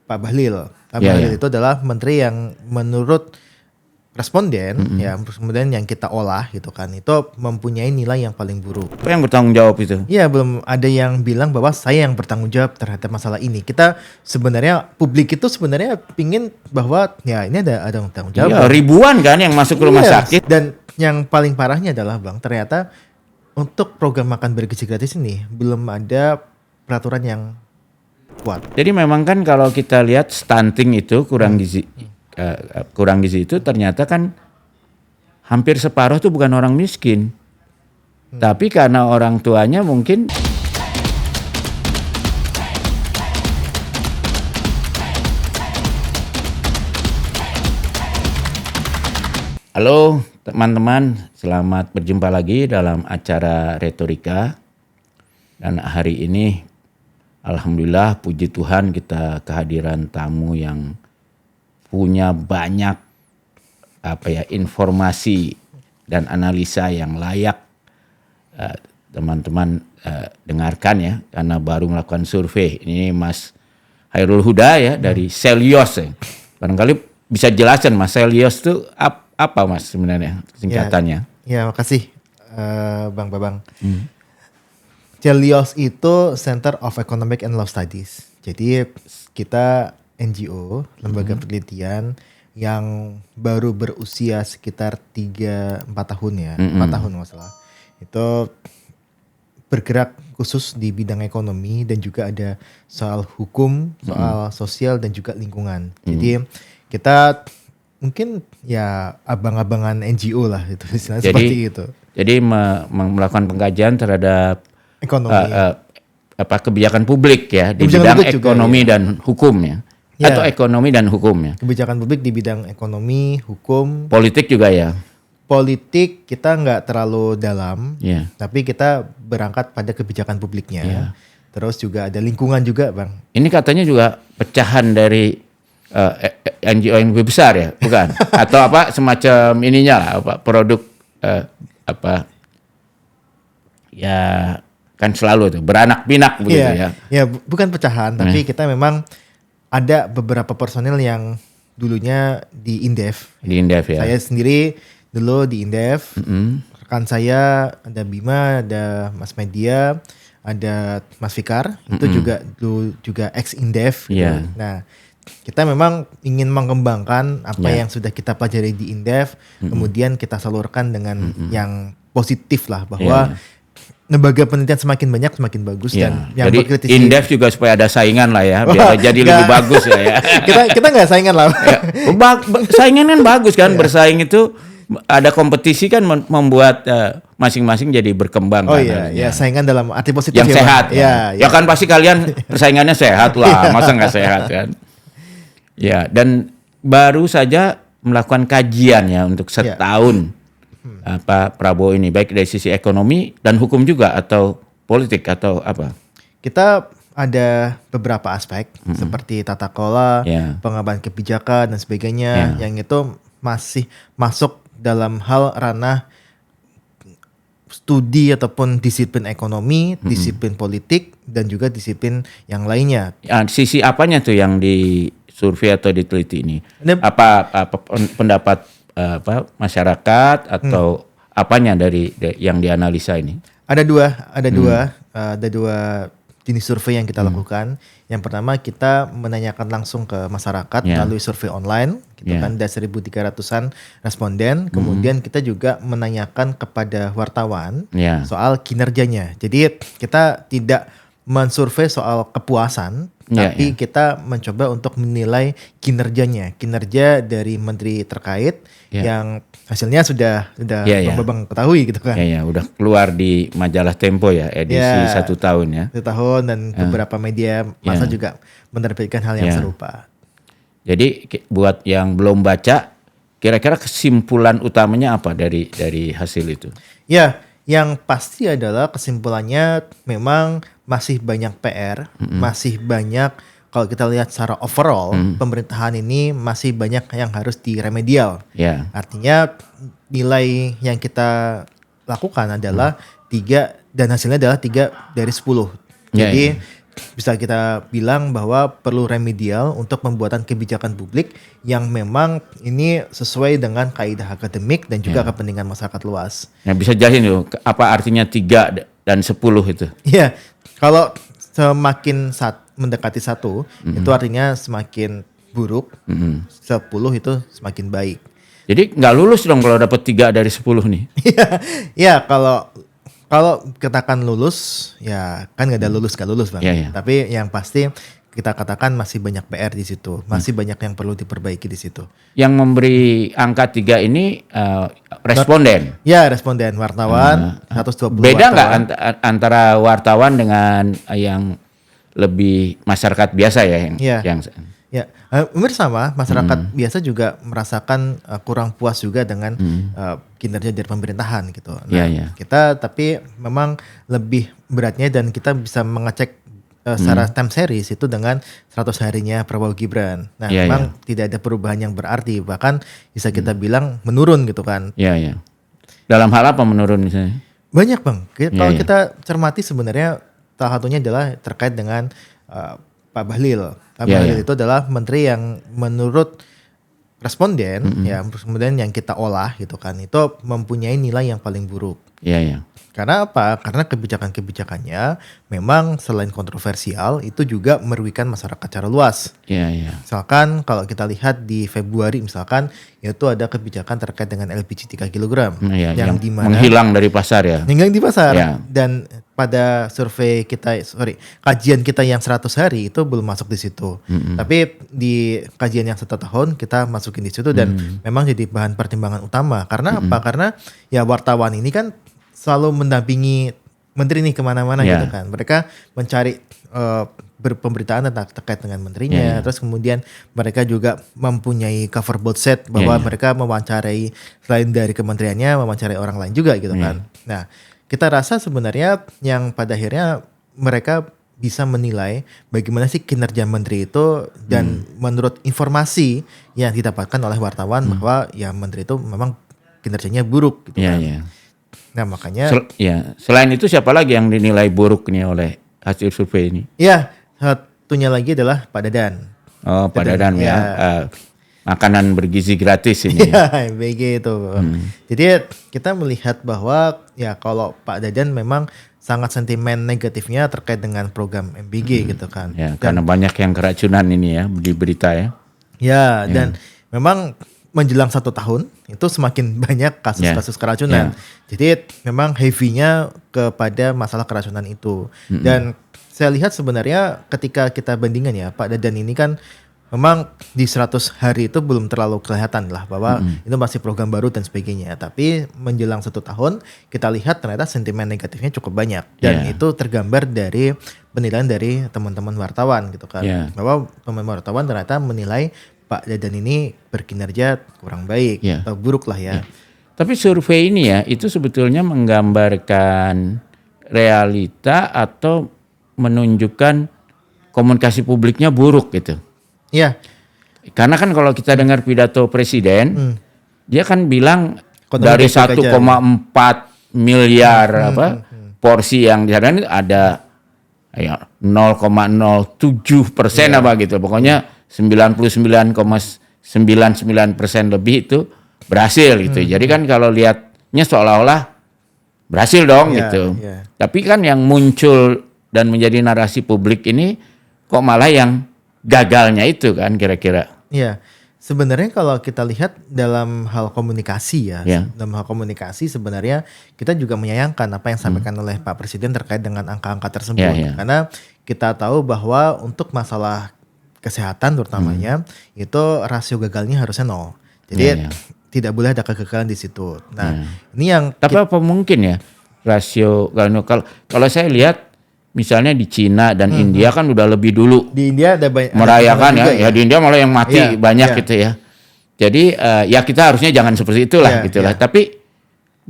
Pak Bahlil. Pak Ya, Bahlil ya. itu adalah menteri yang menurut responden ya kemudian yang kita olah gitu kan itu mempunyai nilai yang paling buruk. Apa yang bertanggung jawab itu? Iya, belum ada yang bilang bahwa saya yang bertanggung jawab terhadap masalah ini. Kita sebenarnya publik itu sebenarnya pingin bahwa ya ini ada tanggung jawab. Iya, ribuan kan yang masuk ke rumah Iya, sakit. dan yang paling parahnya adalah Bang, ternyata untuk program makan bergizi gratis ini belum ada peraturan yang kuat. Jadi memang kan kalau kita lihat stunting itu kurang gizi itu ternyata kan hampir separuh itu bukan orang miskin. Tapi karena orang tuanya mungkin Halo teman-teman, selamat berjumpa lagi dalam acara Retorika. Dan hari ini alhamdulillah puji Tuhan kita kehadiran tamu yang punya banyak informasi dan analisa yang layak teman-teman dengarkan ya, karena baru melakukan survei. Ini Mas Hairul Huda ya dari Selyos ya. Barangkali bisa jelaskan Mas, Selyos itu apa Mas sebenarnya singkatannya? Ya, makasih Bang Babang. Selyos itu Center of Economic and Law Studies. Jadi kita NGO, lembaga penelitian yang baru berusia sekitar 3-4 tahun ya, 4 tahun nggak salah. Itu bergerak khusus di bidang ekonomi dan juga ada soal hukum, soal sosial dan juga lingkungan. Jadi kita mungkin ya abang-abangan NGO lah itu istilahnya seperti itu. Jadi melakukan pengkajian terhadap Ekonomi. Kebijakan publik ya di Kebijakan bidang publik juga, ekonomi ya. dan hukum ya. Ya. Atau ekonomi dan hukum ya. Kebijakan publik di bidang ekonomi, hukum, Politik juga ya. politik kita nggak terlalu dalam, Ya. tapi kita berangkat pada kebijakan publiknya. Ya. Terus juga ada lingkungan juga, Bang. Ini katanya juga pecahan dari NGO yang lebih besar ya, bukan? Atau semacam ininya lah, produk ya kan selalu tuh beranak pinak begitu ya. Ya bukan pecahan, tapi kita memang ada beberapa personil yang dulunya di Indef. Di Indef ya. Saya sendiri dulu di Indef. Rekan saya ada Bima, ada Mas Media, ada Mas Fikar. Itu juga dulu juga ex Indef. Gitu. Yeah. Nah, kita memang ingin mengembangkan apa yang sudah kita pelajari di Indef, kemudian kita salurkan dengan yang positif lah bahwa lembaga penelitian semakin banyak semakin bagus dan yang jadi berkritisi. Indef juga supaya ada saingan lah ya, biar jadi lebih bagus lah ya. kita nggak saingan lah. Saingan kan bagus kan, bersaing itu ada kompetisi kan membuat masing-masing jadi berkembang. Oh kan, iya, saingan dalam arti positif yang ya, sehat. Ya kan pasti kalian persaingannya sehat lah, masa nggak sehat kan? Ya, dan baru saja melakukan kajian ya untuk setahun. Prabowo ini baik dari sisi ekonomi dan hukum juga atau politik atau apa? Kita ada beberapa aspek seperti tata kelola, pengembangan kebijakan dan sebagainya yang itu masih masuk dalam hal ranah studi ataupun disiplin ekonomi, disiplin politik dan juga disiplin yang lainnya. Sisi apanya tuh yang di survei atau diteliti ini? Apa pendapat masyarakat atau apanya dari yang dianalisa ini? Ada dua jenis survei yang kita lakukan. Yang pertama kita menanyakan langsung ke masyarakat melalui survei online, gitu kan, ada 1.300-an responden. Kemudian kita juga menanyakan kepada wartawan soal kinerjanya. Jadi kita tidak mensurvei soal kepuasan, tapi kita mencoba untuk menilai kinerja dari menteri terkait yang hasilnya sudah Bang ketahui gitu kan. Udah keluar di majalah Tempo ya, edisi 1 tahun ya. 1 tahun dan beberapa media massa juga menerbitkan hal yang serupa. Jadi buat yang belum baca, kira-kira kesimpulan utamanya apa dari hasil itu? Ya, yang pasti adalah kesimpulannya memang masih banyak PR, masih banyak kalau kita lihat secara overall pemerintahan ini masih banyak yang harus diremedial. Artinya nilai yang kita lakukan adalah 3 dan hasilnya adalah 3 dari 10. Jadi bisa kita bilang bahwa perlu remedial untuk pembuatan kebijakan publik yang memang ini sesuai dengan kaidah akademik dan juga kepentingan masyarakat luas. Nah, bisa jelasin dulu apa artinya 3 dan 10 itu? Iya, kalau semakin mendekati 1 itu artinya semakin buruk, 10 itu semakin baik. Jadi nggak lulus dong kalau dapat 3 dari 10 nih. Iya, kalau katakan lulus, ya kan nggak ada lulus gak lulus Bang. Tapi yang pasti kita katakan masih banyak PR di situ, masih banyak yang perlu diperbaiki di situ. Yang memberi angka 3 ini responden. Ya, responden wartawan 120. Beda nggak antara wartawan dengan yang lebih masyarakat biasa ya yang Ya, hampir sama. Masyarakat biasa juga merasakan kurang puas juga dengan kinerja dari pemerintahan gitu. Nah, kita tapi memang lebih beratnya dan kita bisa mengecek secara time series itu dengan 100 harinya Prabowo Gibran. Nah, memang tidak ada perubahan yang berarti, bahkan bisa kita bilang menurun gitu kan. Iya. Dalam hal apa menurun misalnya? Banyak Bang. Kalau kita cermati sebenarnya salah satunya adalah terkait dengan Pak Bahlil. Pak Bahlil itu adalah menteri yang menurut responden ya kemudian yang kita olah gitu kan itu mempunyai nilai yang paling buruk. Iya. Karena apa? Karena kebijakan-kebijakannya memang selain kontroversial itu juga merugikan masyarakat secara luas. Iya. Misalkan kalau kita lihat di Februari misalkan itu ada kebijakan terkait dengan LPG 3 kg yang dimana menghilang dari pasar ya. Menghilang di pasar dan pada survei kajian kita yang 100 hari itu belum masuk di situ. Tapi di kajian yang 1 tahun kita masukin di situ dan memang jadi bahan pertimbangan utama. Karena apa? Karena ya wartawan ini kan selalu mendampingi menteri nih kemana-mana gitu kan. Mereka mencari berpemberitaan terkait dengan menterinya. Terus kemudian mereka juga mempunyai cover board set bahwa mereka mewawancarai selain dari kementeriannya, mewawancarai orang lain juga gitu kan. Nah, kita rasa sebenarnya yang pada akhirnya mereka bisa menilai bagaimana sih kinerja menteri itu dan menurut informasi yang didapatkan oleh wartawan bahwa ya menteri itu memang kinerjanya buruk gitu kan. Nah makanya selain itu siapa lagi yang dinilai buruk nih oleh hasil survei ini? Ya, satunya lagi adalah Pak Dadan. Oh, Pak Dadan ya. Makanan bergizi gratis ini. Iya, MBG itu. Jadi kita melihat bahwa ya kalau Pak Dadan memang sangat sentimen negatifnya terkait dengan program MBG gitu kan. Ya, karena banyak yang keracunan ini ya di berita ya. Ya, dan memang menjelang 1 tahun itu semakin banyak kasus-kasus keracunan. Jadi memang heavy-nya kepada masalah keracunan itu. Dan saya lihat sebenarnya ketika kita bandingkan ya Pak Dadan ini kan memang di 100 hari itu belum terlalu kelihatan lah bahwa itu masih program baru dan sebagainya. Tapi menjelang 1 tahun kita lihat ternyata sentimen negatifnya cukup banyak. Dan itu tergambar dari penilaian dari teman-teman wartawan gitu kan. Bahwa teman-teman wartawan ternyata menilai Pak Dadan ini berkinerja kurang baik atau buruk lah ya. Tapi survei ini ya itu sebetulnya menggambarkan realita atau menunjukkan komunikasi publiknya buruk gitu. Iya. Karena kan kalau kita dengar pidato presiden, dia kan bilang Konten dari 1,4 miliar porsi yang diharapkan ada 0,07% apa gitu. Pokoknya 99,99% lebih itu berhasil gitu. Jadi kan kalau lihatnya seolah-olah berhasil dong gitu. Tapi kan yang muncul dan menjadi narasi publik ini kok malah yang gagalnya itu kan kira-kira. Iya. Sebenarnya kalau kita lihat dalam hal komunikasi dalam hal komunikasi sebenarnya kita juga menyayangkan apa yang disampaikan oleh Pak Presiden terkait dengan angka-angka tersebut. Karena kita tahu bahwa untuk masalah kesehatan terutamanya itu rasio gagalnya harusnya 0. Jadi tidak boleh ada kegagalan di situ. Nah, ini yang tapi apa mungkin ya rasio kalau saya lihat misalnya di Cina dan India kan udah lebih dulu di India ada merayakan ya di India malah yang mati banyak gitu ya. Jadi ya kita harusnya jangan seperti itulah gitulah. Tapi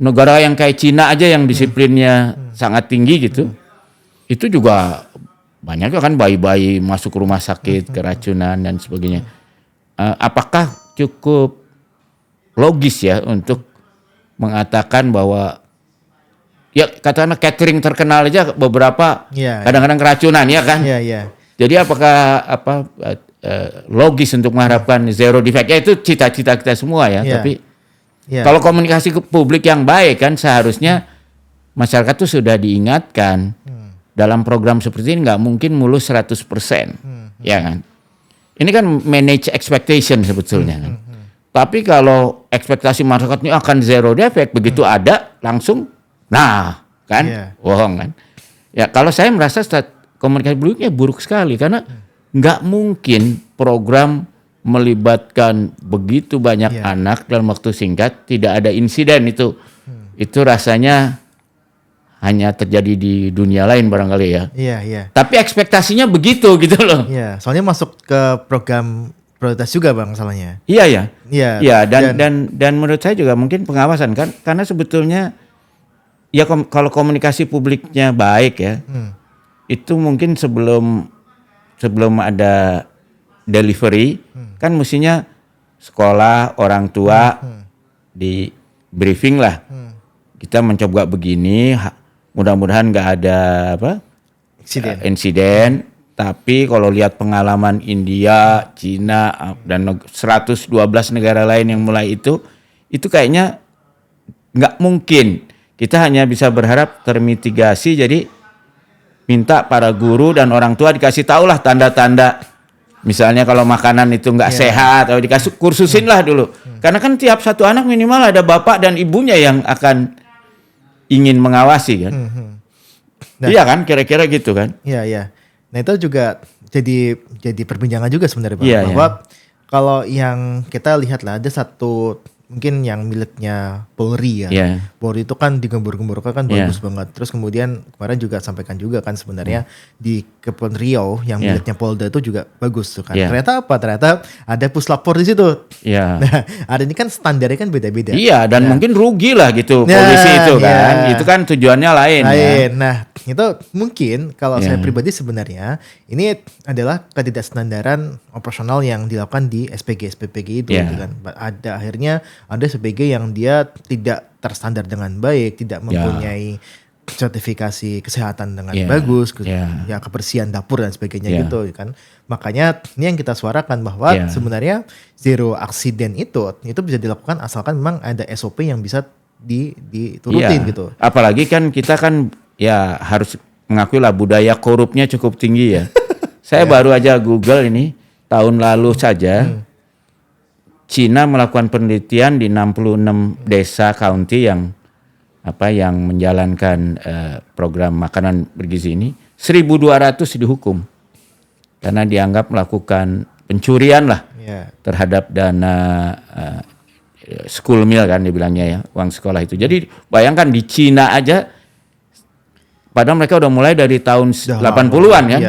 negara yang kayak Cina aja yang disiplinnya sangat tinggi gitu. Itu juga banyak kan bayi-bayi masuk rumah sakit keracunan dan sebagainya. Apakah cukup logis ya untuk mengatakan bahwa ya katakanlah catering terkenal aja beberapa Iya. kadang-kadang keracunan ya kan. Iya. Jadi apakah logis untuk mengharapkan zero defect? Ya itu cita-cita kita semua ya. Iya. Tapi Iya. kalau komunikasi ke publik yang baik kan seharusnya masyarakat tuh sudah diingatkan dalam program seperti ini nggak mungkin mulus 100%, ya kan? Ini kan manage expectation sebetulnya kan. Tapi kalau ekspektasi masyarakat ini akan zero defect, begitu ada langsung, nah kan, bohong kan? Ya kalau saya merasa komunikasi publiknya buruk sekali karena nggak mungkin program melibatkan begitu banyak anak dalam waktu singkat tidak ada insiden itu. Itu rasanya hanya terjadi di dunia lain barangkali ya. Iya. Tapi ekspektasinya begitu gitu loh. Iya, soalnya masuk ke program prioritas juga Bang masalahnya. Iya. Iya. Dan menurut saya juga mungkin pengawasan kan karena sebetulnya ya kalau komunikasi publiknya baik ya. Itu mungkin sebelum ada delivery kan mestinya sekolah, orang tua di briefing lah. Kita mencoba begini, mudah-mudahan nggak ada insiden. Tapi kalau lihat pengalaman India, Cina dan 112 negara lain yang mulai itu kayaknya nggak mungkin. Kita hanya bisa berharap termitigasi. Jadi minta para guru dan orang tua dikasih tahulah tanda-tanda. Misalnya kalau makanan itu nggak sehat, atau dikasih kursusin lah dulu. Karena kan tiap satu anak minimal ada bapak dan ibunya yang akan ingin mengawasi kan. Iya kan, kira-kira gitu kan. Iya. Nah itu juga jadi perbincangan juga sebenarnya Bang. Bahwa kalau yang kita lihat lah ada satu mungkin yang miliknya Polri ya. Polri itu kan digembur-gemburkan kan bagus banget. Terus kemudian kemarin juga sampaikan juga kan sebenarnya di Kepulauan Riau yang miliknya Polda itu juga bagus tuh kan. Ternyata apa? Ternyata ada puslapor di situ. Nah, ada ini kan standarnya kan beda-beda. Iya, dan mungkin rugi lah gitu polisi itu kan. Itu kan tujuannya lain. Ya. Nah, itu mungkin kalau saya pribadi sebenarnya ini adalah ketidakstandaran operasional yang dilakukan di SPG itu gitu kan. Ada SPG yang dia tidak terstandar dengan baik, tidak mempunyai sertifikasi kesehatan dengan bagus, ya kebersihan dapur dan sebagainya gitu kan. Makanya ini yang kita suarakan bahwa sebenarnya zero accident itu bisa dilakukan asalkan memang ada SOP yang bisa diturutin gitu. Apalagi kan kita kan ya harus mengakui lah budaya korupnya cukup tinggi ya. Saya baru aja Google ini tahun lalu saja Cina melakukan penelitian di 66 desa county yang menjalankan program makanan bergizi ini, 1.200 dihukum karena dianggap melakukan pencurian lah terhadap dana school meal kan dibilangnya ya, uang sekolah itu. Jadi bayangkan di Cina aja, padahal mereka udah mulai dari tahun 80-an kan,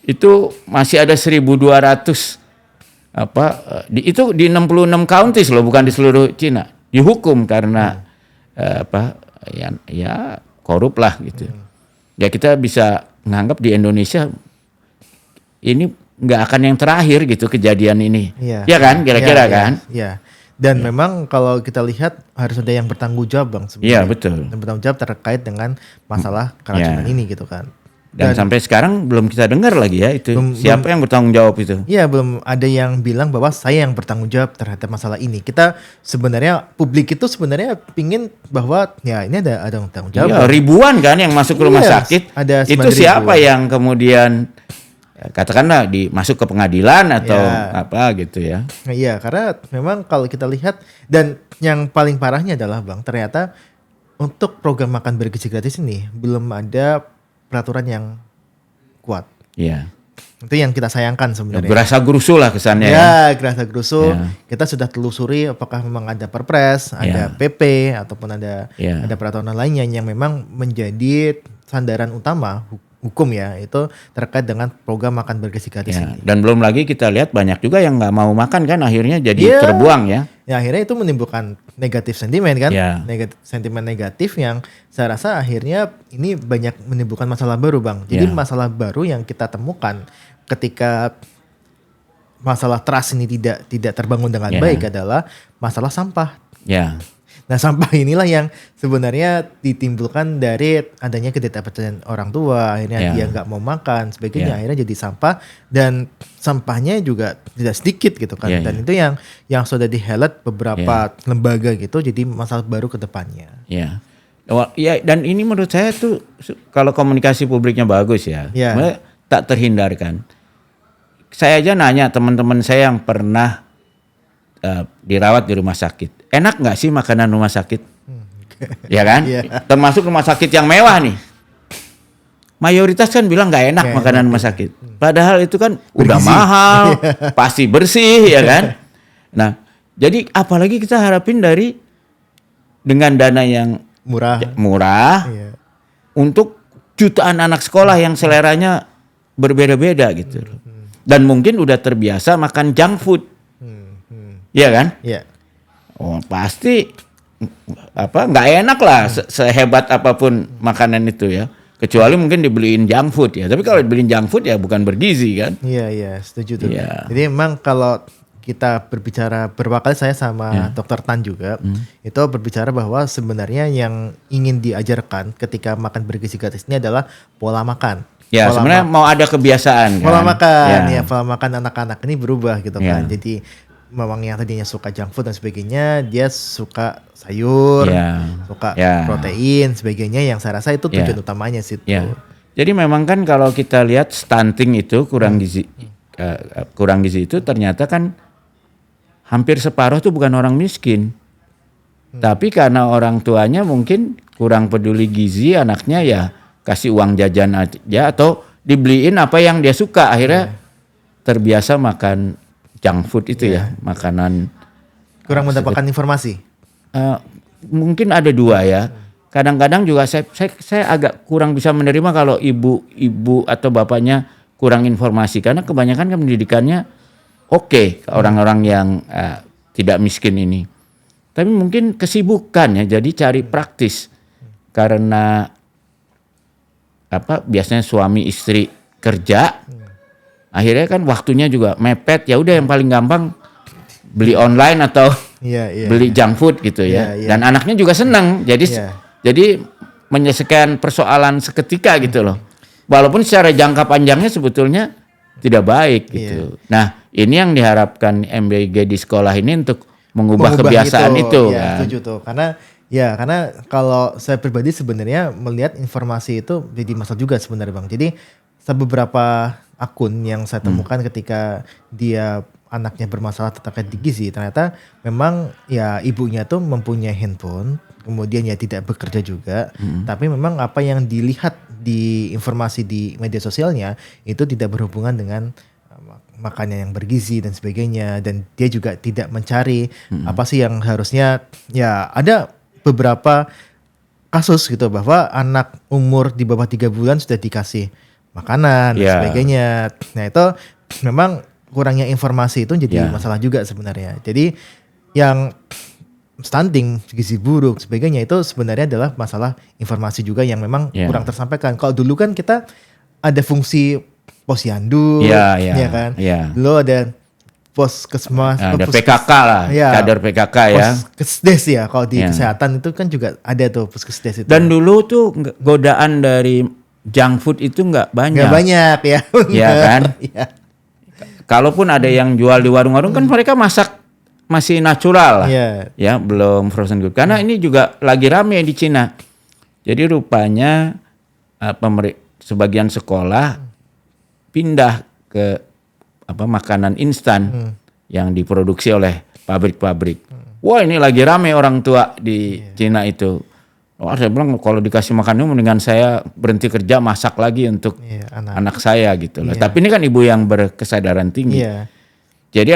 itu masih ada 1.200 itu di 66 counties loh, bukan di seluruh Cina, dihukum karena korup lah gitu. Ya kita bisa menganggap di Indonesia ini nggak akan yang terakhir gitu kejadian ini, ya kan kira-kira kan? Dan memang kalau kita lihat harus ada yang bertanggung jawab Bang sebenarnya. Iya betul. Dan bertanggung jawab terkait dengan masalah keracunan ini gitu kan. Dan sampai sekarang belum kita dengar lagi ya itu siapa yang bertanggung jawab itu. Iya, belum ada yang bilang bahwa saya yang bertanggung jawab terhadap masalah ini. Kita sebenarnya publik itu sebenarnya pingin bahwa ya ini ada tanggung jawab. Iya, ribuan kan yang masuk ke rumah sakit. Ada itu siapa yang kemudian katakanlah masuk ke pengadilan atau apa gitu ya. Iya, karena memang kalau kita lihat dan yang paling parahnya adalah Bang, ternyata untuk program makan bergizi gratis ini belum ada peraturan yang kuat. Iya. Itu yang kita sayangkan sebenarnya. Gerasa gerusu lah kesannya. Ya, gerasa gerusu. Kita sudah telusuri apakah memang ada Perpres, ada PP ataupun ada peraturan lainnya yang memang menjadi sandaran utama hukum ya, itu terkait dengan program makan bergizi gratis ini. Dan belum lagi kita lihat banyak juga yang nggak mau makan kan, akhirnya jadi terbuang ya. Ya akhirnya itu menimbulkan negatif sentimen kan, sentimen negatif yang saya rasa akhirnya ini banyak menimbulkan masalah baru Bang. Jadi masalah baru yang kita temukan ketika masalah trust ini tidak terbangun dengan baik adalah masalah sampah. Nah, sampah inilah yang sebenarnya ditimbulkan dari adanya ketidakpercayaan orang tua, akhirnya dia nggak mau makan, sebagainya, akhirnya jadi sampah dan sampahnya juga tidak sedikit gitu kan. Dan itu yang sudah di-highlight beberapa lembaga gitu, jadi masalah baru ke depannya. Ya, dan ini menurut saya tuh kalau komunikasi publiknya bagus tak terhindarkan. Saya aja nanya teman-teman saya yang pernah dirawat di rumah sakit, enak nggak sih makanan rumah sakit? Ya kan? Termasuk rumah sakit yang mewah nih. Mayoritas kan bilang nggak enak makanan rumah sakit. Padahal itu kan udah mahal, pasti bersih, ya kan? Nah, jadi apalagi kita harapin dengan dana yang murah untuk jutaan anak sekolah yang seleranya berbeda-beda gitu. Dan mungkin udah terbiasa makan junk food. Iya kan? Iya. Oh, pasti nggak enak lah sehebat apapun makanan itu ya. Kecuali mungkin dibeliin junk food ya. Tapi kalau dibeliin junk food ya bukan bergizi kan? Iya, setuju tuh. Jadi memang kalau kita berbicara, beberapa kali saya sama Dr. Tan juga, itu berbicara bahwa sebenarnya yang ingin diajarkan ketika makan bergizi gratis ini adalah pola makan. Ya, sebenarnya mau ada kebiasaan kan. Pola makan, pola makan anak-anak ini berubah gitu kan. Jadi memang yang tadinya suka junk food dan sebagainya, dia suka sayur, suka protein, sebagainya, yang saya rasa itu tujuan utamanya sih. Jadi memang kan kalau kita lihat stunting itu kurang gizi itu ternyata kan hampir separuh itu bukan orang miskin. Tapi karena orang tuanya mungkin kurang peduli gizi, anaknya ya kasih uang jajan aja atau dibeliin apa yang dia suka, akhirnya terbiasa makan junk food itu makanan. Kurang mendapatkan informasi. Mungkin ada dua ya. Kadang-kadang juga saya agak kurang bisa menerima kalau ibu atau bapaknya kurang informasi, karena kebanyakan kan pendidikannya oke, orang-orang yang tidak miskin ini. Tapi mungkin kesibukan ya, jadi cari praktis. Karena biasanya suami istri kerja, akhirnya kan waktunya juga mepet, ya udah yang paling gampang beli online atau beli junk food gitu ya. Dan anaknya juga senang, jadi menyelesaikan persoalan seketika gitu loh. Walaupun secara jangka panjangnya sebetulnya tidak baik gitu. Nah, ini yang diharapkan MBG di sekolah ini untuk mengubah kebiasaan itu. Ya, setuju tuh. Karena kalau saya pribadi sebenarnya melihat informasi itu jadi masalah juga sebenarnya Bang. Jadi beberapa akun yang saya temukan ketika dia anaknya bermasalah terkait gizi, ternyata memang ya ibunya tuh mempunyai handphone, kemudian ya tidak bekerja juga, tapi memang apa yang dilihat di informasi di media sosialnya itu tidak berhubungan dengan makanan yang bergizi dan sebagainya, dan dia juga tidak mencari apa sih yang harusnya. Ya ada beberapa kasus gitu bahwa anak umur di bawah 3 bulan sudah dikasih makanan dan sebagainya. Nah itu memang kurangnya informasi itu jadi masalah juga sebenarnya. Jadi yang stunting, gizi buruk, sebagainya itu sebenarnya adalah masalah informasi juga yang memang kurang tersampaikan. Kalau dulu kan kita ada fungsi posyandu, ya kan. Dulu ada Puskesmas, ada PKK lah, kader PKK ya. Puskesdes ya, kalau di kesehatan itu kan juga ada tuh Puskesdes itu. Dan dulu tuh godaan dari junk food itu nggak banyak. Nggak banyak ya. Iya kan. Kalaupun ada yang jual di warung-warung kan mereka masak masih natural lah, ya belum frozen good. Karena ini juga lagi rame di Cina. Jadi rupanya sebagian sekolah pindah ke makanan instan yang diproduksi oleh pabrik-pabrik. Wah ini lagi rame orang tua di Cina itu. Wah saya bilang kalau dikasih makan ini mendingan saya berhenti kerja masak lagi untuk anak saya gitu loh. Tapi ini kan ibu yang berkesadaran tinggi. Jadi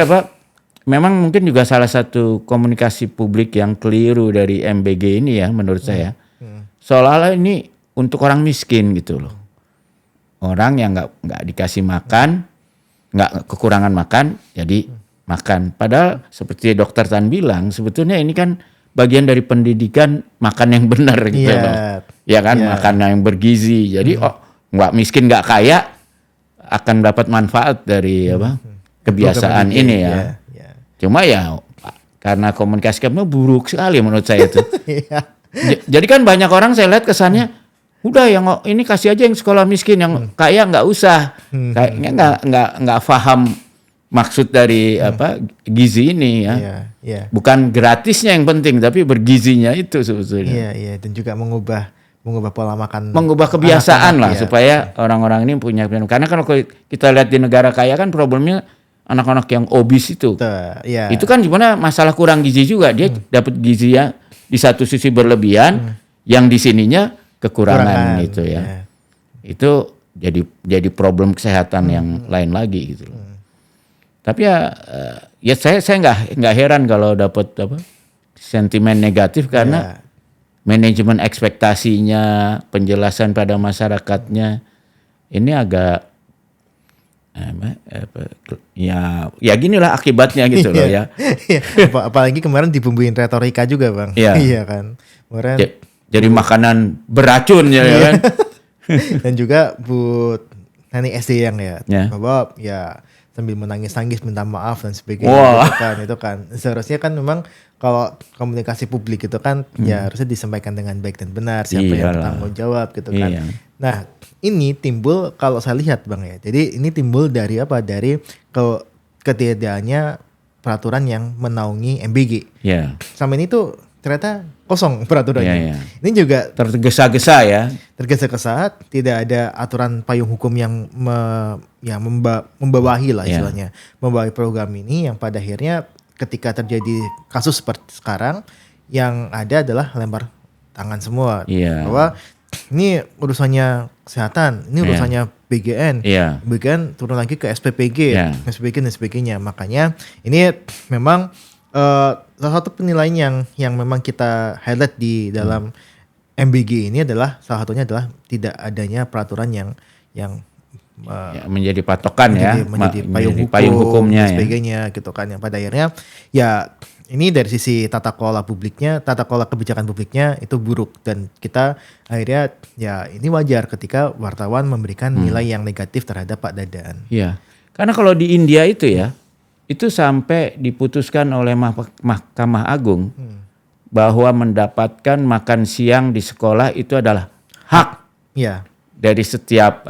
memang mungkin juga salah satu komunikasi publik yang keliru dari MBG ini ya menurut saya. Seolah-olah ini untuk orang miskin gitu loh. Orang yang nggak dikasih makan, nggak kekurangan makan, jadi makan. Padahal seperti Dokter Tan bilang, sebetulnya ini kan bagian dari pendidikan makan yang benar gitu loh. Ya kan, makan yang bergizi. Jadi nggak miskin nggak kaya akan dapat manfaat dari kebiasaan ini ya. Cuma ya karena komunikasi kami buruk sekali menurut saya itu. Iya. Jadi kan banyak orang saya lihat kesannya, udah yang ini kasih aja yang sekolah miskin, yang kaya nggak usah. Kayaknya nggak paham maksud dari apa gizi ini ya. Iya. Bukan gratisnya yang penting, tapi bergizinya itu sebetulnya. Iya. Dan juga mengubah pola makan. Mengubah kebiasaan lah iya. supaya orang-orang ini punya. Karena kalau kita lihat di negara kaya kan problemnya anak-anak yang obes itu. Iya. Itu kan gimana masalah kurang gizi juga. Dia dapat gizi ya di satu sisi berlebihan, yang di sininya kekurangan gitu ya. Iya. Itu jadi problem kesehatan yang lain lagi gitu. Tapi ya saya nggak heran kalau dapat apa sentimen negatif karena manajemen ekspektasinya, penjelasan pada masyarakatnya ini agak ya ginilah akibatnya gitu loh ya. Apalagi kemarin dibumbuin retorika juga Bang. Iya kan. Kemarin jadi makanan beracun ya kan. Dan juga Bu Nani SD yang bahwa ya sambil menangis-nangis minta maaf dan sebagainya itu kan seharusnya kan memang kalau komunikasi publik itu kan ya harusnya disampaikan dengan baik dan benar, siapa yang bertanggung jawab gitu kan. Nah ini timbul kalau saya lihat Bang ya, jadi ini timbul dari apa, dari ketidakadanya peraturan yang menaungi MBG. Sama ini tuh ternyata kosong peraturannya. Ini juga tergesa-gesa ya. Tergesa-gesa, tidak ada aturan payung hukum yang membawahi lah istilahnya, membawahi program ini, yang pada akhirnya ketika terjadi kasus seperti sekarang yang ada adalah lempar tangan semua. Bahwa ini urusannya kesehatan, ini urusannya BGN, BGN turun lagi ke SPPG, SPPG dan sebagainya. Makanya ini memang salah satu penilaian yang memang kita highlight di dalam MBG ini adalah salah satunya adalah tidak adanya peraturan yang menjadi patokan menjadi payung hukumnya dan sebagainya gitu kan, yang pada akhirnya ya ini dari sisi tata kelola kebijakan publiknya itu buruk, dan kita akhirnya ya ini wajar ketika wartawan memberikan nilai yang negatif terhadap Pak Dadan. Iya. Karena kalau di India itu ya itu sampai diputuskan oleh Mahkamah Agung bahwa mendapatkan makan siang di sekolah itu adalah hak dari setiap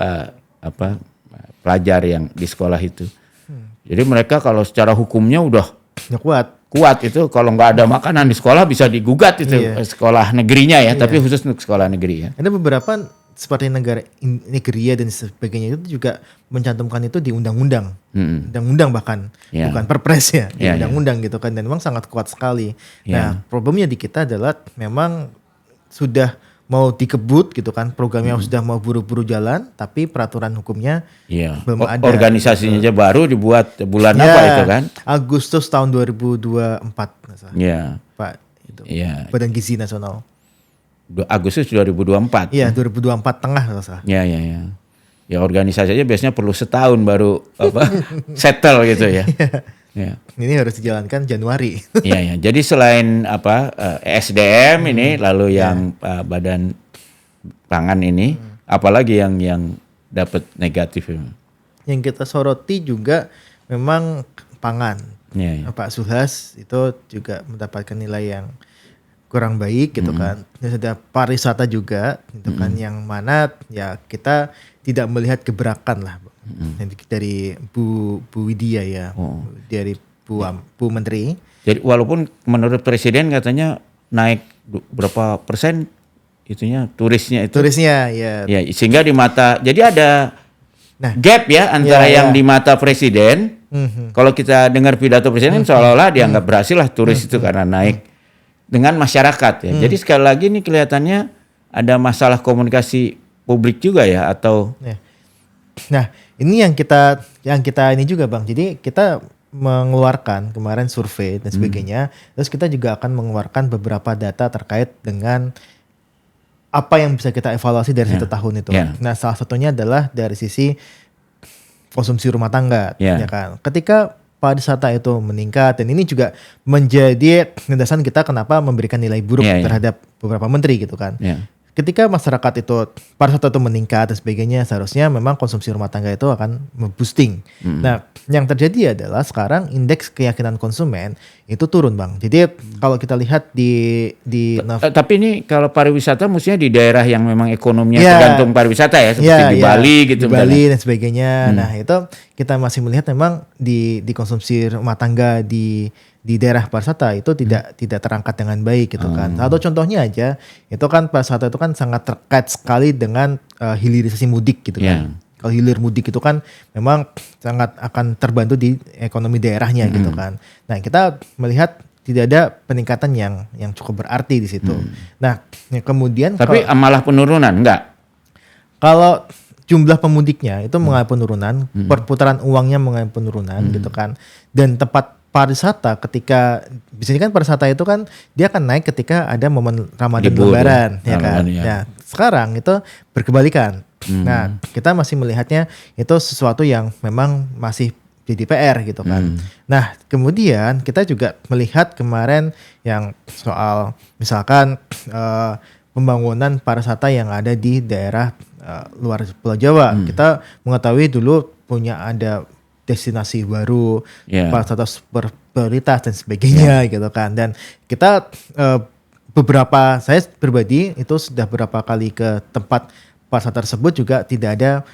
pelajar yang di sekolah itu. Jadi mereka kalau secara hukumnya udah kuat itu, kalau nggak ada makanan di sekolah bisa digugat itu sekolah negerinya ya, tapi khusus untuk sekolah negeri ya. Ada beberapa seperti negeri dan sebagainya itu juga mencantumkan itu di undang-undang, undang-undang bahkan bukan perpres ya, di undang-undang gitu kan, dan memang sangat kuat sekali. Nah problemnya di kita adalah memang sudah mau dikebut gitu kan, programnya sudah mau buru-buru jalan, tapi peraturan hukumnya belum ada. Organisasinya aja baru dibuat bulan apa itu kan? Agustus tahun 2024 Pak itu. Badan Gizi Nasional. Agustus 2024. Iya, 2024 tengah kalau salah. Ya. Ya organisasi aja biasanya perlu setahun baru settle gitu ya. Ini harus dijalankan Januari. Iya. Jadi selain SDM ini, lalu yang Badan Pangan ini, apalagi yang dapat negatif ini? Yang kita soroti juga memang pangan. Pak Zulhas itu juga mendapatkan nilai yang kurang baik gitu kan. Dan ada pariwisata juga gitu kan, yang mana ya kita tidak melihat gebrakan lah dari Bu Widya ya, dari Bu Menteri. Jadi walaupun menurut Presiden katanya naik berapa persen itunya turisnya ya, sehingga di mata, jadi ada gap ya antara yang di mata Presiden. Kalau kita dengar pidato Presiden seolah-olah dianggap berhasil lah turis itu karena naik dengan masyarakat ya. Jadi sekali lagi nih kelihatannya ada masalah komunikasi publik juga ya, atau Nah, ini yang kita ini juga Bang. Jadi kita mengeluarkan kemarin survei dan sebagainya. Terus kita juga akan mengeluarkan beberapa data terkait dengan apa yang bisa kita evaluasi dari 1 tahun itu. Nah, salah satunya adalah dari sisi konsumsi rumah tangga, ya kan. Ketika pariwisata itu meningkat, dan ini juga menjadi landasan kita kenapa memberikan nilai buruk terhadap beberapa menteri gitu kan. ketika masyarakat itu pariwisata itu meningkat dan sebagainya, seharusnya memang konsumsi rumah tangga itu akan boosting. Nah, yang terjadi adalah sekarang indeks keyakinan konsumen itu turun, Bang. Jadi kalau kita lihat tapi ini kalau pariwisata mestinya di daerah yang memang ekonominya tergantung pariwisata ya, seperti di Bali gitu. Di Bali dan sebagainya. Nah, itu kita masih melihat memang di konsumsi rumah tangga di daerah pariwisata itu tidak terangkat dengan baik gitu kan. Satu contohnya aja, itu kan pariwisata itu kan sangat terkait sekali dengan hilirisasi mudik gitu kan. Kalau hilir mudik itu kan memang sangat akan terbantu di ekonomi daerahnya gitu kan. Nah, kita melihat tidak ada peningkatan yang cukup berarti di situ. Nah, kemudian tapi malah penurunan enggak? Kalau jumlah pemudiknya itu mengalami penurunan, perputaran uangnya mengalami penurunan gitu kan. Dan tempat pariwisata ketika biasanya kan pariwisata itu kan dia akan naik ketika ada momen Ramadan Lebaran ya kan. Nah, sekarang itu berkebalikan. Nah, kita masih melihatnya itu sesuatu yang memang masih jadi PR gitu kan. Nah, kemudian kita juga melihat kemarin yang soal misalkan pembangunan pariwisata yang ada di daerah luar Pulau Jawa. Kita mengetahui dulu ada destinasi baru, pariwisata super prioritas dan sebagainya gitu kan. Dan kita saya pribadi itu sudah beberapa kali ke tempat pariwisata tersebut juga tidak ada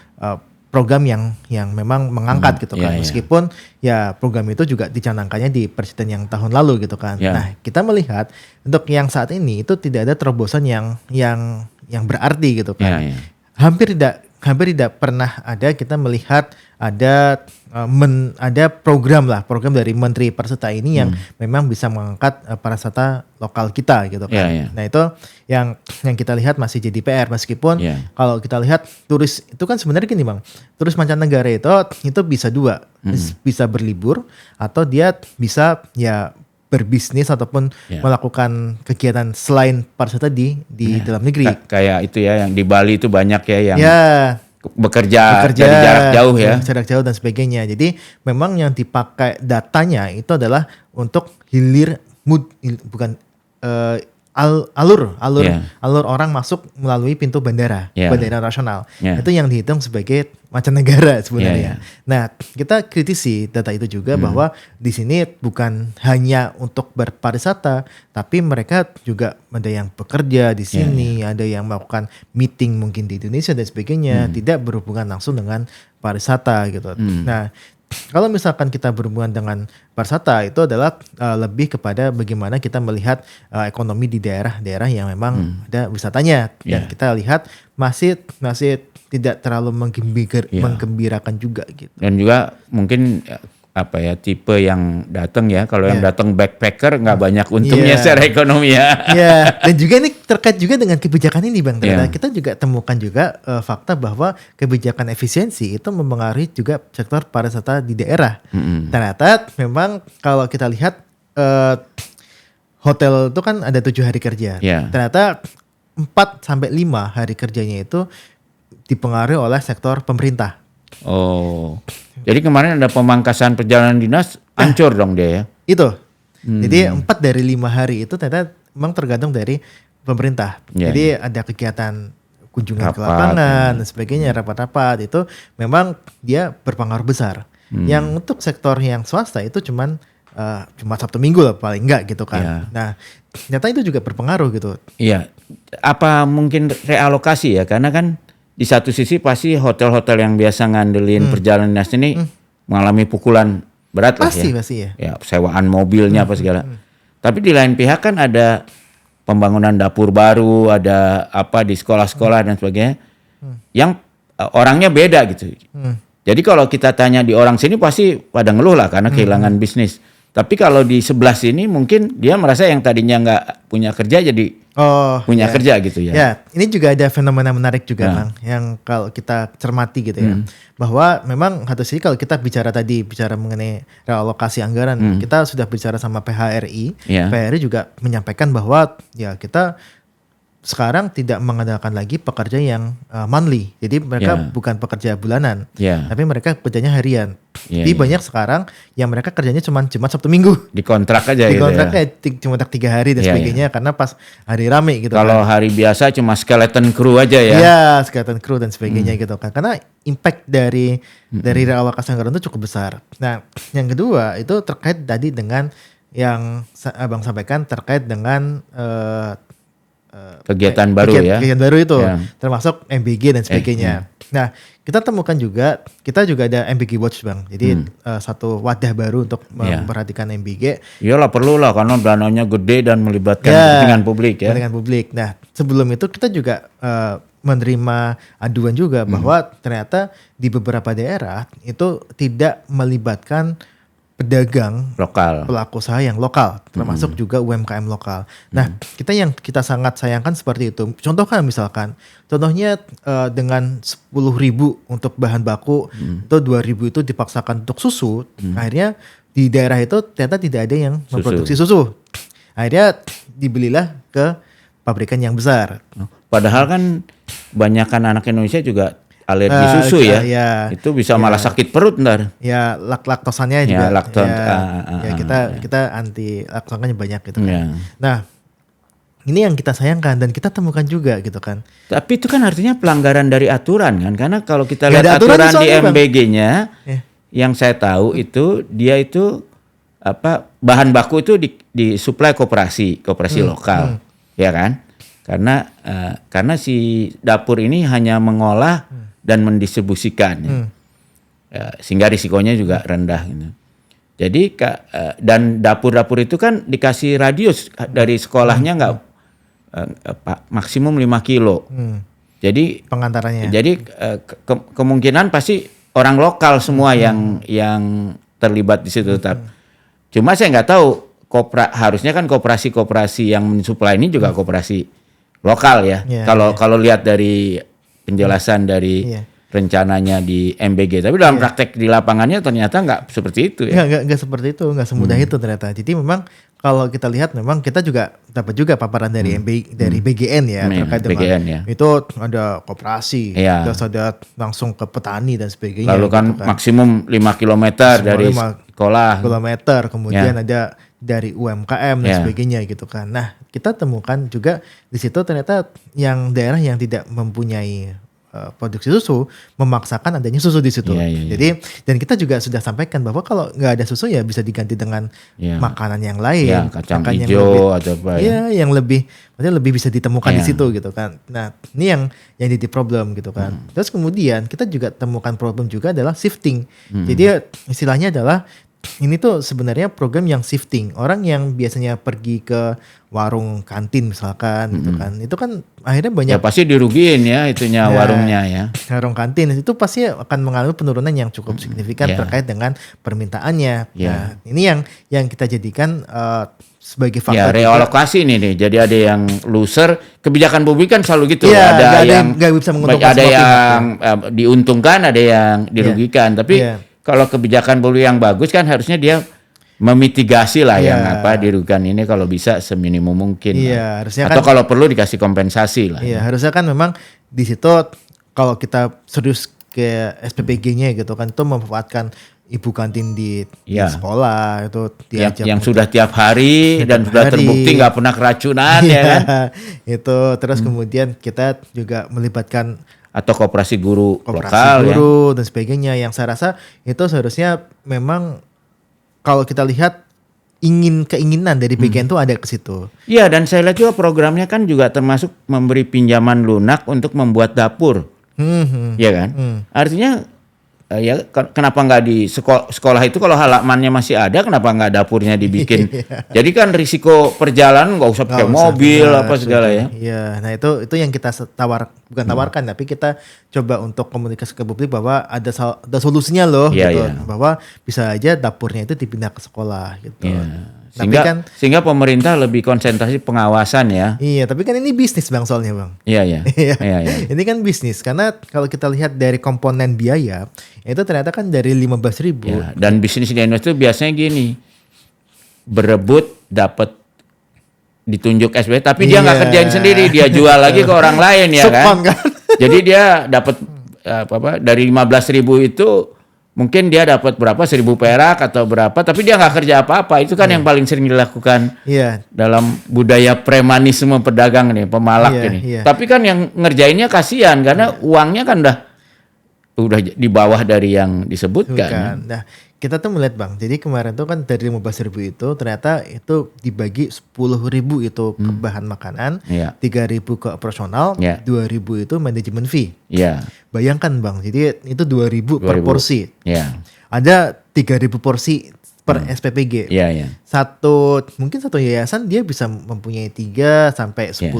program yang memang mengangkat gitu kan. Meskipun ya program itu juga dicanangkannya di presiden yang tahun lalu gitu kan. Nah, kita melihat untuk yang saat ini itu tidak ada terobosan yang berarti gitu kan. Hampir tidak pernah ada kita melihat ada program dari Menteri Pariwisata ini yang memang bisa mengangkat pariwisata lokal kita gitu kan. Nah, itu yang kita lihat masih jadi PR meskipun kalau kita lihat turis itu kan sebenarnya gini, Bang. Turis mancanegara itu bisa dua, bisa berlibur atau dia bisa ya berbisnis ataupun melakukan kegiatan selain pariwisata di dalam negeri. Kayak itu ya yang di Bali itu banyak ya yang bekerja dari jarak jauh ya. Jarak jauh dan sebagainya. Jadi memang yang dipakai datanya itu adalah untuk alur orang masuk melalui pintu bandara nasional. Itu yang dihitung sebagai mancanegara sebenarnya. Nah, kita kritisi data itu juga bahwa di sini bukan hanya untuk berpariwisata, tapi mereka juga ada yang bekerja di sini, ada yang melakukan meeting mungkin di Indonesia dan sebagainya, tidak berhubungan langsung dengan pariwisata gitu. Nah, kalau misalkan kita berhubungan dengan pariwisata itu adalah lebih kepada bagaimana kita melihat ekonomi di daerah-daerah yang memang ada wisatanya dan kita lihat masih tidak terlalu menggembirakan juga gitu. Dan juga mungkin tipe yang datang ya, kalau yang datang backpacker nggak banyak untungnya secara ekonomi ya. Dan juga ini terkait juga dengan kebijakan ini, Bang. Ternyata kita juga temukan juga fakta bahwa kebijakan efisiensi itu mempengaruhi juga sektor pariwisata di daerah. Ternyata memang kalau kita lihat hotel itu kan ada 7 hari kerja. Ternyata 4-5 hari kerjanya itu dipengaruhi oleh sektor pemerintah. Jadi kemarin ada pemangkasan perjalanan dinas, hancur dong dia ya? Itu. Jadi 4 dari 5 hari itu ternyata memang tergantung dari pemerintah. Jadi ada kegiatan kunjungan ke lapangan dan sebagainya, rapat-rapat itu memang dia berpengaruh besar. Yang untuk sektor yang swasta itu cuma Sabtu Minggu lah paling enggak gitu kan. Nah, ternyata itu juga berpengaruh gitu. Iya. Apa mungkin realokasi ya? Karena kan di satu sisi pasti hotel-hotel yang biasa ngandelin perjalanan dinas ini mengalami pukulan berat lah ya. Pasti ya. Ya, sewaan mobilnya apa segala. Tapi di lain pihak kan ada pembangunan dapur baru, ada di sekolah-sekolah dan sebagainya. Yang orangnya beda gitu. Jadi kalau kita tanya di orang sini pasti pada ngeluh lah karena kehilangan bisnis. Tapi kalau di sebelah sini mungkin dia merasa yang tadinya nggak punya kerja jadi punya kerja gitu ya. Ya, ini juga ada fenomena menarik juga, Bang, yang kalau kita cermati gitu ya. Bahwa memang satu sisi kalau kita bicara mengenai realokasi anggaran, kita sudah bicara sama PHRI. PHRI juga menyampaikan bahwa ya kita sekarang tidak mengandalkan lagi pekerja yang monthly. Jadi mereka bukan pekerja bulanan, tapi mereka kerjanya harian. Jadi banyak sekarang yang mereka kerjanya cuma Sabtu Minggu. Dikontrak aja gitu. Dikontraknya cuma 3 hari dan sebagainya karena pas hari rame gitu. Kalau hari biasa cuma skeleton crew aja ya. Iya, skeleton crew dan sebagainya gitu kan. Karena impact dari realokasi anggaran itu cukup besar. Nah, yang kedua itu terkait tadi dengan yang Abang sampaikan terkait dengan kegiatan baru kegiatan baru itu termasuk MBG dan sebagainya. Nah, kita temukan juga, kita juga ada MBG Watch Bang. Jadi satu wadah baru untuk memperhatikan MBG. Iyalah perlu lah karena dananya gede dan melibatkan kepentingan publik ya. Kepentingan publik. Nah, sebelum itu kita juga menerima aduan juga bahwa ternyata di beberapa daerah itu tidak melibatkan pedagang lokal, pelaku usaha yang lokal, termasuk juga UMKM lokal. Nah, kita sangat sayangkan seperti itu. Contohnya dengan 10.000 untuk bahan baku, atau 2.000 itu dipaksakan untuk susu, akhirnya di daerah itu ternyata tidak ada yang memproduksi susu. Akhirnya dibelilah ke pabrikan yang besar. Padahal kan banyakan anak Indonesia juga alergi susu ya. Itu bisa malah sakit perut ntar. Ya laktosannya juga. Kita anti laktosannya banyak gitu kan. Nah, ini yang kita sayangkan dan kita temukan juga gitu kan. Tapi itu kan artinya pelanggaran dari aturan kan. Karena kalau kita lihat aturan di MBG-nya yang saya tahu itu dia itu bahan baku itu disuplai koperasi lokal. Ya kan? Karena si dapur ini hanya mengolah dan mendistribusikan, sehingga risikonya juga rendah. Gitu. Jadi dan dapur-dapur itu kan dikasih radius dari sekolahnya maksimum 5 kilo. Jadi pengantarannya. Jadi kemungkinan pasti orang lokal semua yang terlibat di situ tetap. Cuma saya nggak tahu harusnya kan koperasi yang mensuplai ini juga koperasi lokal ya. Kalau lihat dari penjelasan dari rencananya di MBG, tapi dalam praktek di lapangannya ternyata nggak seperti itu ya. Nggak seperti itu, nggak semudah itu ternyata. Jadi memang kalau kita lihat memang kita juga dapat juga paparan dari dari BGN ya terkait dengan itu ada koperasi, terus ada langsung ke petani dan sebagainya. Lalu kan maksimum 5 km dari sekolah. Kilometer, kemudian ada dari UMKM dan sebagainya gitu kan. Nah, kita temukan juga di situ ternyata yang daerah yang tidak mempunyai produksi susu memaksakan adanya susu di situ. Jadi dan kita juga sudah sampaikan bahwa kalau nggak ada susu ya bisa diganti dengan makanan yang lain, kacang hijau atau apa yang lebih bisa ditemukan di situ gitu kan. Nah, ini yang jadi problem gitu kan. Terus kemudian kita juga temukan problem juga adalah shifting. Jadi istilahnya adalah ini tuh sebenarnya program yang shifting. Orang yang biasanya pergi ke warung kantin misalkan gitu kan. Itu kan akhirnya banyak. Ya pasti dirugiin ya itunya warungnya ya. Warung kantin itu pasti akan mengalami penurunan yang cukup signifikan terkait dengan permintaannya. Nah, ini yang kita jadikan sebagai faktor. Realokasi ini nih. Jadi ada yang loser. Kebijakan publik kan selalu gitu. Ada yang nggak bisa menguntungkan. Ada yang diuntungkan, ada yang dirugikan. Tapi kalau kebijakan publik yang bagus kan harusnya dia memitigasi lah yang dirugikan ini kalau bisa seminimum mungkin. Harusnya atau kalau perlu dikasih kompensasi lah. Harusnya kan memang di situ kalau kita serius ke SPPG-nya gitu kan itu memanfaatkan ibu kantin di sekolah itu yang sudah tiap hari dan sudah terbukti nggak pernah keracunan ya kan. Itu terus kemudian kita juga melibatkan atau koperasi guru lokal dan sebagainya yang saya rasa itu seharusnya memang kalau kita lihat keinginan dari BGN itu ada ke situ. Iya, dan saya lihat juga programnya kan juga termasuk memberi pinjaman lunak untuk membuat dapur. Iya kan? Artinya ya kenapa nggak di sekolah itu kalau halamannya masih ada kenapa nggak dapurnya dibikin? Jadi kan risiko perjalanan nggak usah pakai mobil apa segala ya. Iya, nah itu yang kita tawarkan tapi kita coba untuk komunikasi ke publik bahwa ada solusinya loh gitu. Bahwa bisa aja dapurnya itu dipindah ke sekolah gitu. Sehingga pemerintah lebih konsentrasi pengawasan ya. Iya, tapi kan ini bisnis Bang soalnya Bang. Iya. Ini kan bisnis karena kalau kita lihat dari komponen biaya itu ternyata kan dari 15.000. Ya, dan bisnis di Indonesia itu biasanya gini, berebut dapat ditunjuk SPP, tapi dia nggak kerjain sendiri, dia jual lagi ke orang lain ya kan. Jadi dia dapat dari 15.000 itu mungkin dia dapat berapa 1.000 perak atau berapa, tapi dia nggak kerja apa-apa. Itu kan yang paling sering dilakukan dalam budaya premanisme pedagang nih, pemalak ini. Tapi kan yang ngerjainnya kasihan karena uangnya kan udah di bawah dari yang disebutkan. Nah, kita tuh melihat Bang, jadi kemarin tuh kan dari 15.000 itu ternyata itu dibagi 10.000 itu ke bahan makanan, 3.000 ke operasional, 2.000 itu manajemen fee. Bayangkan Bang, jadi itu 2.000 per porsi. Ada 3.000 porsi per SPPG. Mungkin satu yayasan dia bisa mempunyai 3 sampai 10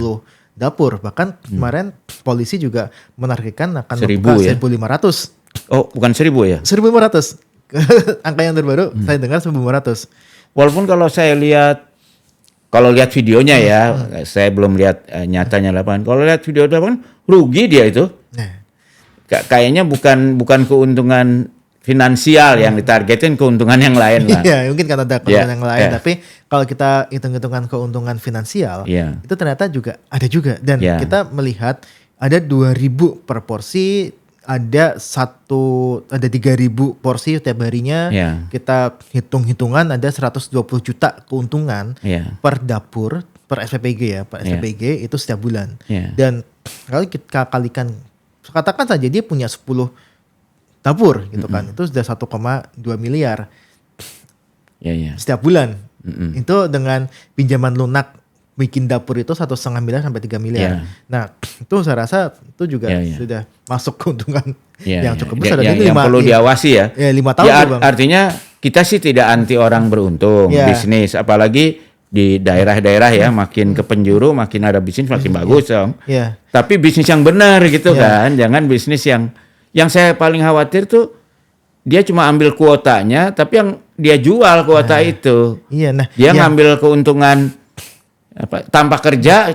dapur. Bahkan kemarin polisi juga menargetkan akan membuka 1.500. Oh, bukan 1.000 ya? 1.500. Angka yang terbaru saya dengar 1.500. Walaupun kalau lihat videonya ya, saya belum lihat nyatanya lapangan. Kalau lihat video lapangan rugi dia itu. Kayaknya bukan keuntungan finansial yang ditargetin, keuntungan yang lain lah. Iya, mungkin karena ada keuntungan yang lain. Tapi kalau kita hitung-hitungan keuntungan finansial, itu ternyata juga ada juga. Dan kita melihat ada 2.000 per porsi. Ada 3.000 porsi tiap harinya. Kita hitung-hitungan ada 120 juta keuntungan per dapur, per SPPG ya, per SPPG itu setiap bulan. Dan kalau kita kalikan, katakan saja dia punya 10 dapur gitu kan, itu sudah 1,2 miliar setiap bulan. Itu dengan pinjaman lunak bikin dapur itu 1,5 miliar sampai 3 miliar. Nah, itu saya rasa itu juga sudah masuk keuntungan yang cukup besar. Yang perlu diawasi ya. 5 tahun Bang. Artinya kita sih tidak anti orang beruntung bisnis, apalagi di daerah-daerah ya, makin ke penjuru makin ada bisnis makin bagus Om. Tapi bisnis yang benar gitu kan, jangan bisnis yang saya paling khawatir tuh dia cuma ambil kuotanya, tapi yang dia jual kuota itu. Dia ngambil keuntungan tanpa kerja,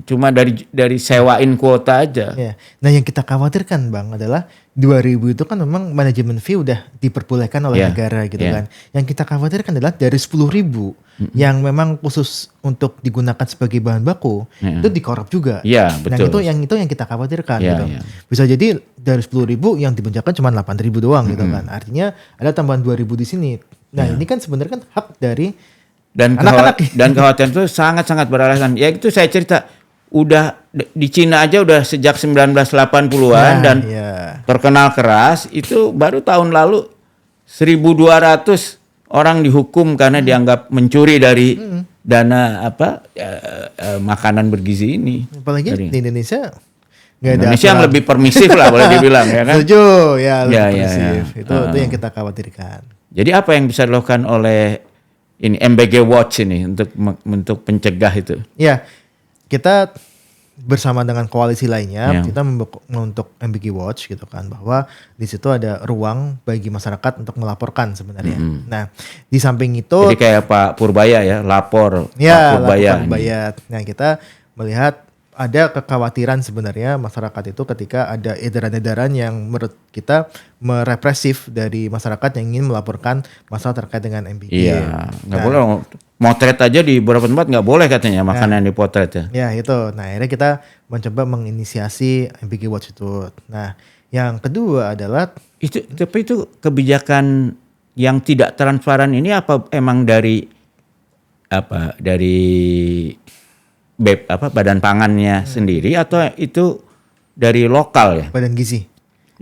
cuma dari sewain kuota aja. Nah, yang kita khawatirkan Bang adalah 2.000 itu kan memang manajemen fee udah diperbolehkan oleh negara gitu kan. Yang kita khawatirkan adalah dari 10.000 yang memang khusus untuk digunakan sebagai bahan baku itu dikorup juga. Betul. Nah, itu yang kita khawatirkan gitu. Bisa jadi dari 10.000 yang dibelanjakan cuma 8.000 doang gitu kan. Artinya ada tambahan 2.000 di sini. Nah, ini kan sebenarnya kan hak dari dan kekhawatiran itu sangat-sangat beralasan. Ya itu saya cerita, udah di Cina aja udah sejak 1980-an dan terkenal keras. Itu baru tahun lalu 1.200 orang dihukum karena dianggap mencuri dari dana makanan bergizi ini. Apalagi di Indonesia Indonesia yang lebih permisif lah boleh dibilang ya kan. Setuju lebih permisif. Itu yang kita khawatirkan. Jadi apa yang bisa dilakukan oleh ini MBG Watch ini untuk pencegah itu? Kita bersama dengan koalisi lainnya kita untuk MBG Watch gitu kan, bahwa di situ ada ruang bagi masyarakat untuk melaporkan sebenarnya. Nah, di samping itu jadi kayak Pak Purbaya ya, lapor Pak Purbaya. Nah, kita melihat ada kekhawatiran sebenarnya masyarakat itu ketika ada edaran-edaran yang menurut kita merepresif dari masyarakat yang ingin melaporkan masalah terkait dengan MBG. Nggak boleh motret aja di beberapa tempat nggak boleh katanya makanan dipotret ya. Itu. Nah, akhirnya kita mencoba menginisiasi MBG Watch itu. Nah, yang kedua adalah tapi itu kebijakan yang tidak transparan ini apa emang dari badan pangannya sendiri atau itu dari lokal ya? Badan gizi.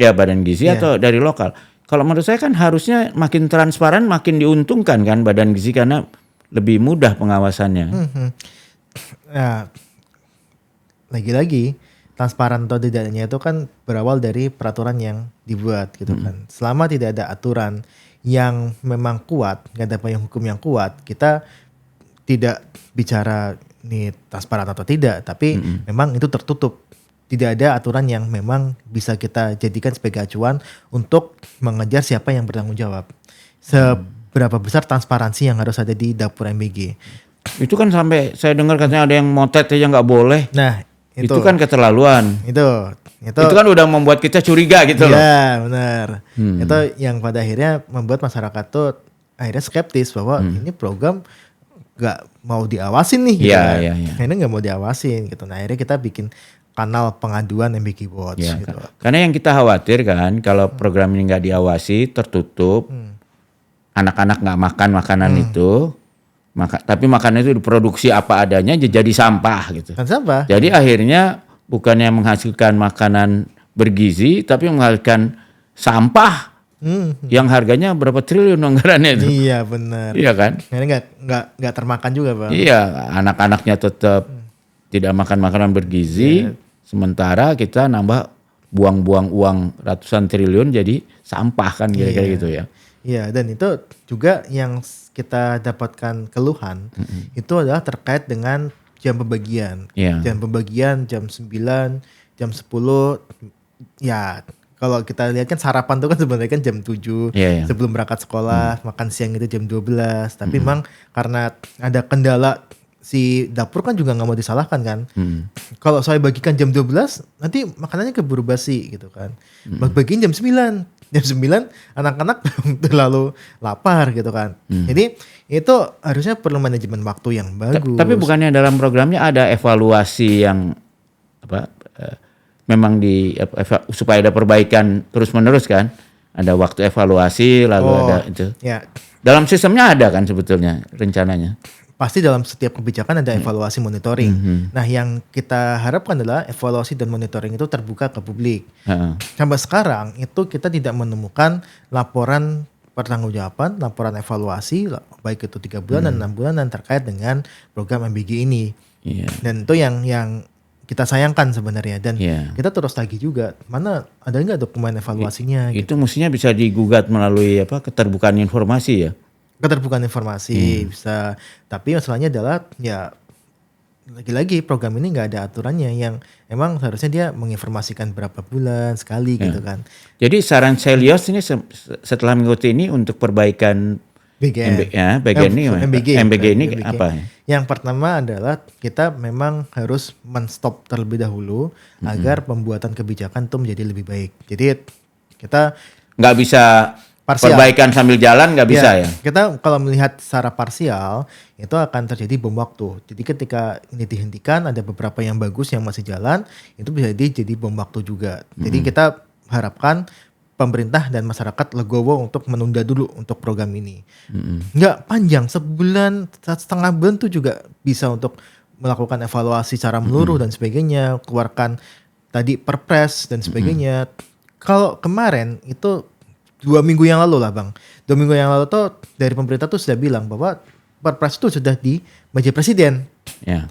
Badan gizi atau dari lokal. Kalau menurut saya kan harusnya makin transparan makin diuntungkan kan badan gizi karena lebih mudah pengawasannya. Nah, lagi-lagi transparan atau tidaknya itu kan berawal dari peraturan yang dibuat gitu kan. Selama tidak ada aturan yang memang kuat, nggak ada payung hukum yang kuat, kita tidak bicara ini transparan atau tidak, tapi memang itu tertutup. Tidak ada aturan yang memang bisa kita jadikan sebagai acuan untuk mengejar siapa yang bertanggung jawab. Seberapa besar transparansi yang harus ada di dapur MBG. Itu kan sampai saya dengar katanya ada yang motet aja nggak boleh. Nah, itu kan keterlaluan. Itu kan udah membuat kita curiga gitu loh. Iya, benar. Itu yang pada akhirnya membuat masyarakat tuh akhirnya skeptis bahwa ini program nggak mau diawasin nih gitu Iya, kan. iya, iya. Akhirnya nggak mau diawasin gitu. Nah akhirnya kita bikin kanal pengaduan MBG Watch Ya, gitu. karena yang kita khawatir kan kalau program ini nggak diawasi, tertutup, anak-anak nggak makan makanan itu, tapi makanan itu diproduksi apa adanya jadi sampah gitu. Kan sampah. Jadi akhirnya bukannya menghasilkan makanan bergizi, tapi menghasilkan sampah yang harganya berapa triliun anggarannya itu. Iya benar. Iya kan? Akhirnya nggak termakan juga Bang. Iya, anak-anaknya tetap tidak makan makanan bergizi, sementara kita nambah buang-buang uang ratusan triliun jadi sampah kan kira-kira gitu ya. Iya, dan itu juga yang kita dapatkan keluhan itu adalah terkait dengan jam pembagian. Iya. Jam pembagian jam 9, jam 10. Ya, kalau kita lihat kan sarapan tuh kan sebenarnya kan jam 7 Iya, iya. sebelum berangkat sekolah, makan siang itu jam 12. Tapi memang karena ada kendala si dapur kan juga nggak mau disalahkan kan. Kalau saya bagikan jam 12 nanti makanannya keburu basi gitu kan. Bagiin jam 9. Jam 9 anak-anak terlalu lapar gitu kan. Jadi itu harusnya perlu manajemen waktu yang bagus. Tapi bukannya dalam programnya ada evaluasi yang memang supaya ada perbaikan terus-menerus kan? Ada waktu evaluasi lalu ada itu. Ya. Dalam sistemnya ada kan sebetulnya rencananya. Pasti dalam setiap kebijakan ada evaluasi monitoring. Nah, yang kita harapkan adalah evaluasi dan monitoring itu terbuka ke publik. Sampai sekarang itu kita tidak menemukan laporan pertanggungjawaban, laporan evaluasi baik itu 3 bulan dan 6 bulanan terkait dengan program MBG ini. Iya. Dan itu yang kita sayangkan sebenarnya, dan kita terus tagih juga mana ada nggak dokumen evaluasinya. Itu mestinya bisa digugat melalui keterbukaan informasi ya. Keterbukaan informasi bisa, tapi masalahnya adalah ya lagi-lagi program ini nggak ada aturannya yang emang seharusnya dia menginformasikan berapa bulan sekali gitu kan. Jadi saran Celios ini setelah mengikuti ini untuk perbaikan MBG ini apa? Yang pertama adalah kita memang harus men-stop terlebih dahulu agar pembuatan kebijakan itu menjadi lebih baik. Jadi kita nggak bisa parsial. Perbaikan sambil jalan nggak bisa ya? Kita kalau melihat secara parsial itu akan terjadi bom waktu. Jadi ketika ini dihentikan ada beberapa yang bagus yang masih jalan, itu bisa jadi bom waktu juga. Jadi kita harapkan pemerintah dan masyarakat legowo untuk menunda dulu untuk program ini. Nggak panjang, sebulan, 1,5 bulan tuh juga bisa untuk melakukan evaluasi secara menyeluruh dan sebagainya, keluarkan tadi perpres dan sebagainya. Kalau kemarin itu 2 minggu yang lalu lah Bang. 2 minggu yang lalu tuh dari pemerintah tuh sudah bilang bahwa perpres itu sudah di meja presiden. Ya.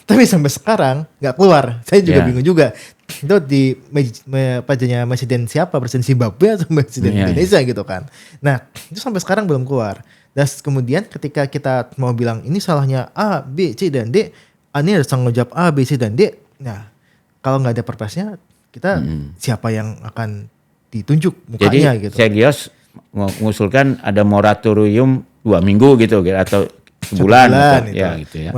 Tapi sampai sekarang nggak keluar. Saya juga bingung juga. Itu di mejanya presiden siapa? Presiden Zimbabwe atau presiden Indonesia gitu kan. Nah itu sampai sekarang belum keluar. Dan kemudian ketika kita mau bilang ini salahnya A, B, C, dan D. Ini harus tanggung jawab A, B, C, dan D. Nah kalau nggak ada perpresnya kita siapa yang akan ditunjuk mukanya. Jadi, gitu. Jadi Celios mengusulkan ada moratorium 2 minggu gitu atau sebulan gitu. Ya.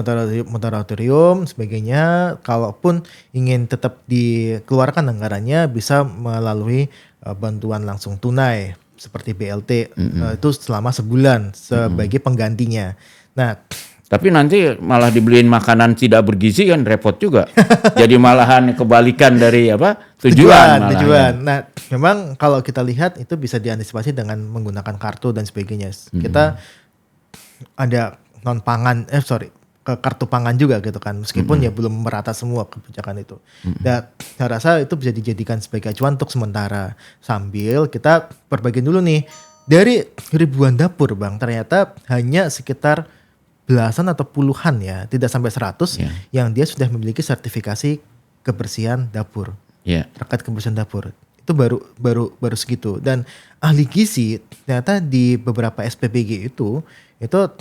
Moratorium sebagainya. Kalaupun ingin tetap dikeluarkan anggarannya bisa melalui bantuan langsung tunai seperti BLT itu selama sebulan sebagai penggantinya. Nah, tapi nanti malah dibeliin makanan tidak bergizi kan repot juga. Jadi malahan kebalikan dari tujuan. Nah, memang kalau kita lihat itu bisa diantisipasi dengan menggunakan kartu dan sebagainya. Kita ada ke kartu pangan juga gitu kan. Meskipun ya belum merata semua kebijakan itu. Dan saya rasa itu bisa dijadikan sebagai acuan untuk sementara. Sambil kita perbaikin dulu nih. Dari ribuan dapur Bang, ternyata hanya sekitar belasan atau puluhan ya, tidak sampai 100 yang dia sudah memiliki sertifikasi kebersihan dapur. Terkait kebersihan dapur. Itu baru segitu. Dan ahli gizi ternyata di beberapa SPBG itu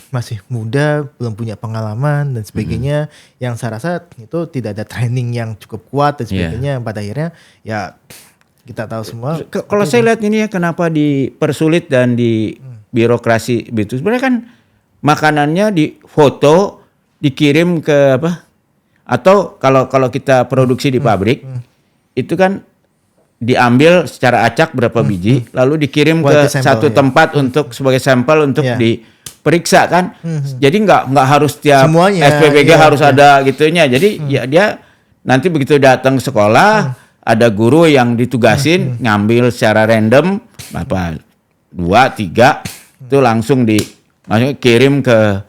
masih muda, belum punya pengalaman dan sebagainya, yang saya rasa itu tidak ada training yang cukup kuat dan sebagainya. Pada akhirnya ya kita tahu semua. Kalau saya lihat ini ya, kenapa dipersulit dan di birokrasi gitu. Sebenarnya kan makanannya difoto, dikirim ke atau kalau kita produksi di pabrik itu kan diambil secara acak berapa biji, lalu dikirim ke satu tempat untuk sebagai sampel untuk periksa kan. Jadi nggak harus tiap semuanya, SPBG harus ada gitunya. Jadi ya dia nanti begitu datang ke sekolah ada guru yang ditugasin ngambil secara random apa 2, 3 itu langsung kirim ke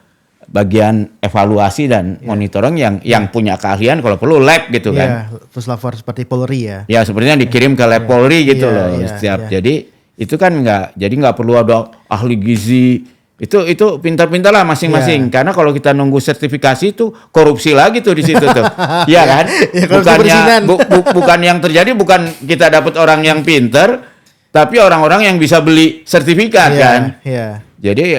bagian evaluasi dan monitoring yang punya keahlian kalau perlu lab gitu kan. Puslapor seperti Polri ya. Ya sepertinya dikirim ke lab Polri gitu loh setiap. Jadi itu kan nggak perlu ada ahli gizi. Itu pintar-pintar lah masing-masing. Karena kalau kita nunggu sertifikasi itu korupsi lagi tuh di situ tuh. Iya kan? Bukan yang terjadi bukan kita dapat orang yang pintar, tapi orang-orang yang bisa beli sertifikat kan. Jadi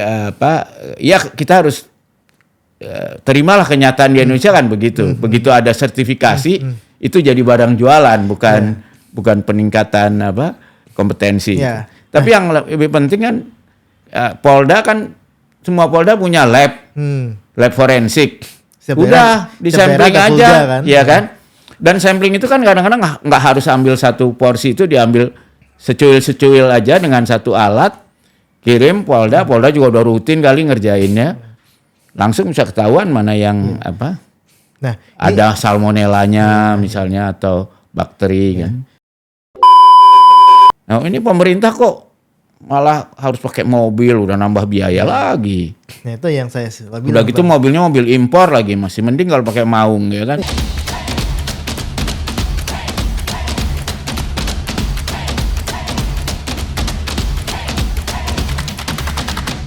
ya kita harus terimalah kenyataan di Indonesia kan begitu. Begitu ada sertifikasi itu jadi barang jualan bukan peningkatan kompetensi. Tapi yang lebih penting kan Polda kan semua Polda punya lab forensik. Udah di sampling aja, kan? Ya kan? Dan sampling itu kan kadang-kadang nggak harus ambil satu porsi itu diambil secuil-secuil aja dengan satu alat kirim Polda juga udah rutin kali ngerjainnya. Langsung bisa ketahuan mana yang ada salmonellanya misalnya atau bakteri kan. Nah ini pemerintah kok malah harus pakai mobil udah nambah biaya lagi. Nah itu yang saya udah gitu mobilnya mobil impor lagi masih mending kalau pakai Maung ya kan.